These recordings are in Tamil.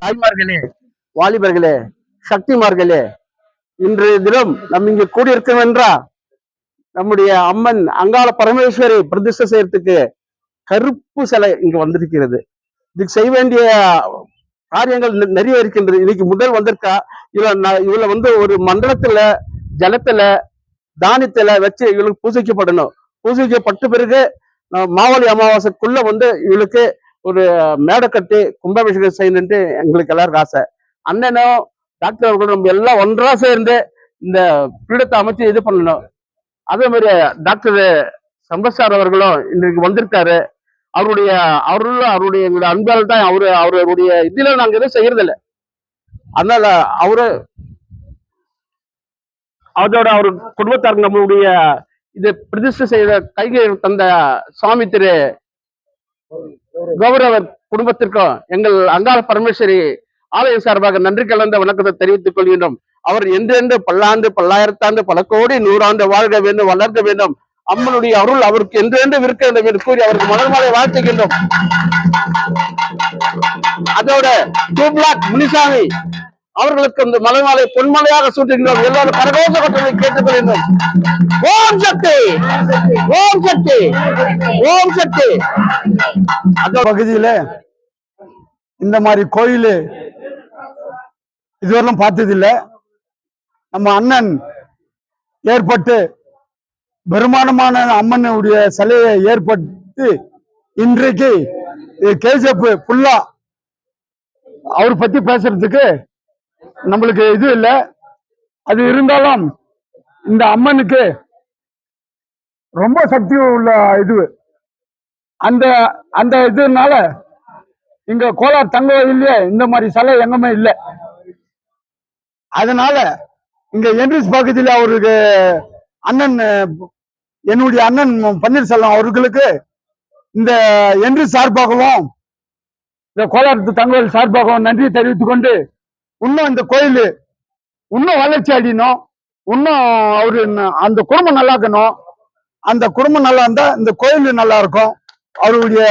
தாய்மார்களே, வாலிபர்களே, சக்திமார்களே, இன்றைய தினம் நம்ம இங்க கூடியிருக்கோம் என்றா நம்முடைய அம்மன் அங்காள பரமேஸ்வரி பிரதிஷ்டை செய்யறதுக்கு கருப்பு சிலை இங்க வந்திருக்கிறது. இதுக்கு செய்ய வேண்டிய காரியங்கள் நிறைய இருக்கின்றது. இன்னைக்கு முதல் வந்திருக்கா இவள வந்து ஒரு மண்டலத்துல ஜலத்துல தானியத்துல வச்சு இவளுக்கு பூஜைக்கப்படணும். பூஜைக்கப்பட்ட பிறகு மாவழி அமாவாசைக்குள்ள வந்து இவளுக்கு ஒரு மேடை கட்டி கும்பாபிஷேகம் செய்யணுன்ட்டு எங்களுக்கு எல்லாருக்கும் ஆசை. அண்ணனும் டாக்டர் அவர்களும் நம்ம எல்லாம் ஒன்றா சேர்ந்து இந்த பீடத்தை அமைச்சு இது பண்ணணும். அதே மாதிரி டாக்டர் சம்பத் சார் அவர்களும் இன்றைக்கு வந்திருக்காரு. அவருடைய எங்களுடைய அன்பால் தான் அவருடைய இதுல நாங்க எதுவும் செய்யறது இல்லை. அதனால அவர் குடும்பத்தார் நம்மளுடைய இது பிரதிஷ்டை செய்த கைகள் தந்த சுவாமி திரு கௌரவர் குடும்பத்திற்கும் எங்கள் அங்காள பரமேஸ்வரி ஆலயம் சார்பாக நன்றி கலந்த வணக்கத்தை தெரிவித்துக் கொள்கின்றோம். அவர் என்றென்று பல்லாண்டு பல்லாயிரத்தாண்டு பல கோடி நூறாண்டு வாழ்க வேண்டும், வளர்க்க வேண்டும். அம்மனுடைய அருள் அவருக்கு என்றென்று இருக்க வேண்டும் என்று கூறி அவருக்கு மலர்மாலை வாழ்த்துகின்றோம். அதோட முனிசாமி அவர்களுக்கு இந்த மலைமாலை பொன்மலையாக சூட்டுகின்றோம். எல்லாரும் கரகோஷ கட்டளை கேட்டுக்கொள்கின்றோம். ஓம் சக்தி, ஓம் சக்தி, ஓம் சக்தி. அந்த பகுதியில இந்த மாதிரி கோயில் இதுவரையும் பார்த்ததில்லை. நம்ம அண்ணன் ஏற்பட்டு பெருமானமான அம்மனுடைய சிலையை ஏற்பட்டு இன்றைக்கு கேஜப் ஃபுல்லா அவர் பத்தி பேசுறதுக்கு நம்மளுக்கு இது இல்லை. அது இருந்தாலும் இந்த அம்மனுக்கு ரொம்ப சக்தி உள்ள இது. அந்த அந்த இதுனால இங்க கோலார் தங்க வயதிலே இந்த மாதிரி சிலை எங்கமே இல்லை. அதனால இங்க என்ரிஸ் பகுதியில் அவருக்கு அண்ணன் என்னுடைய அண்ணன் பன்னீர்செல்வம் அவர்களுக்கு இந்த என்ரிஸ் சார்பாகவும் இந்த கோலார் தங்கவயல் சார்பாகவும் நன்றி தெரிவித்துக் கொண்டு இன்னும் இந்த கோயில் இன்னும் வளர்ச்சி அடையணும். இன்னும் அவரு அந்த குடும்பம் நல்லா இருக்கணும். அந்த குடும்பம் நல்லா இருந்தா இந்த கோயில் நல்லா இருக்கும். அவருடைய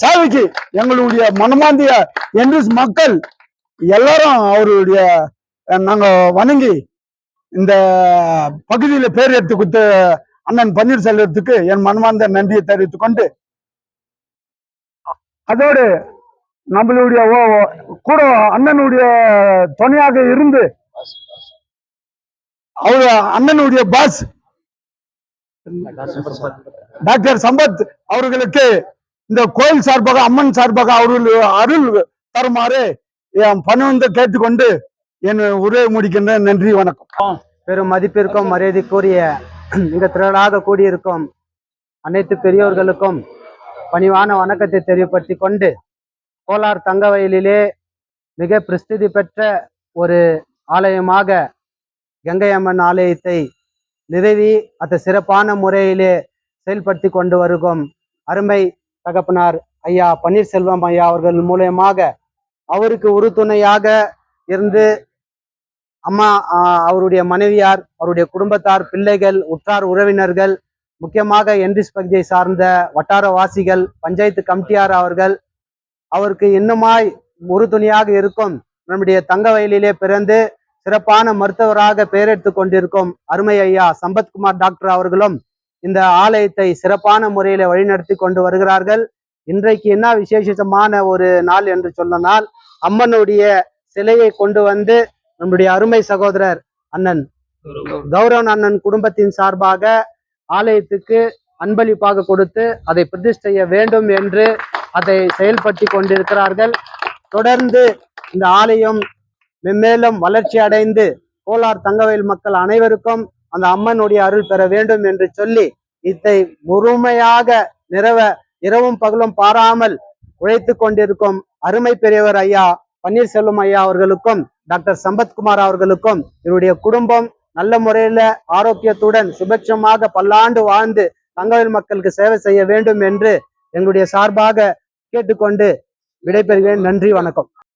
சேவைக்கு எங்களுடைய மனமாந்திய என்ரிஸ் மக்கள் எல்லாரும் அவருடைய நாங்க வணங்கி இந்த பகுதியில பேர் எடுத்து கொடுத்த அண்ணன் பன்னீர்செல்வத்துக்கு என் மனமார்ந்த நன்றியை தெரிவித்துக் கொண்டு அதோடு நம்மளுடைய கூட அண்ணனுடைய துணையாக இருந்து அவர் அண்ணனுடைய பாஸ் டாக்டர் சம்பத் அவர்களுக்கு இந்த கோயில் சார்பாக அம்மன் சார்பாக அவர்கள் அருள் தருமாறு என் பணம் கேட்டுக்கொண்டு என் உரையை முடிக்கின்ற. நன்றி, வணக்கம். பெரும் மதிப்பிற்கும் மரியாதைக்குரிய இங்க திரளாக கூடியிருக்கும் அனைத்து பெரியோர்களுக்கும் பணிவான வணக்கத்தை தெரியப்படுத்தி கொண்டு கோலார் தங்கவயலிலே மிக பிரசித்தி பெற்ற ஒரு ஆலயமாக கங்கை அம்மன் ஆலயத்தை நிறுவி அதை சிறப்பான முறையிலே செயல்படுத்தி கொண்டு வருகும் அருமை தகப்பனார் ஐயா பன்னீர்செல்வம் ஐயா அவர்கள் மூலயமாக அவருக்கு உறுதுணையாக இருந்து அம்மா அவருடைய மனைவியார், அவருடைய குடும்பத்தார், பிள்ளைகள், உற்றார் உறவினர்கள், முக்கியமாக என்ரிஸ் பகுதியை சார்ந்த வட்டாரவாசிகள், பஞ்சாயத்து கமிட்டியார் அவர்கள் அவருக்கு இன்னுமாய் உறுதுணையாக இருக்கும் நம்முடைய தங்கவயலிலே பிறந்து சிறப்பான மருத்துவராக பெயரெடுத்து கொண்டிருக்கும் அருமை ஐயா சம்பத்குமார் டாக்டர் அவர்களும் இந்த ஆலயத்தை சிறப்பான முறையில வழிநடத்தி கொண்டு வருகிறார்கள். இன்றைக்கு என்ன விசேஷமான ஒரு நாள் என்று சொன்னால், அம்மனுடைய சிலையை கொண்டு வந்து நம்முடைய அருமை சகோதரர் அண்ணன் கௌரவன் அண்ணன் குடும்பத்தின் சார்பாக ஆலயத்துக்கு அன்பளிப்பாக கொடுத்து அதை பிரதிஷ்டை செய்ய வேண்டும் என்று அதை செயல்படுத்தி கொண்டிருக்கிறார்கள். தொடர்ந்து இந்த ஆலயம் மென்மேலும் வளர்ச்சி அடைந்து கோலார் தங்கவயல் மக்கள் அனைவருக்கும் அந்த அம்மனுடைய அருள் பெற வேண்டும் என்று சொல்லி இதை முழுமையாக இரவும் பகலும் பாராமல் உழைத்து கொண்டிருக்கும் அருமை பெரியவர் ஐயா பன்னீர்செல்வம் ஐயா அவர்களுக்கும் டாக்டர் சம்பத்குமார் அவர்களுக்கும் இவருடைய குடும்பம் நல்ல முறையில ஆரோக்கியத்துடன் சுபட்சமாக பல்லாண்டு வாழ்ந்து தங்கவயல் மக்களுக்கு சேவை செய்ய வேண்டும் என்று எங்களுடைய சார்பாக கேட்டுக்கொண்டு விடைபெறுகிறேன். நன்றி, வணக்கம்.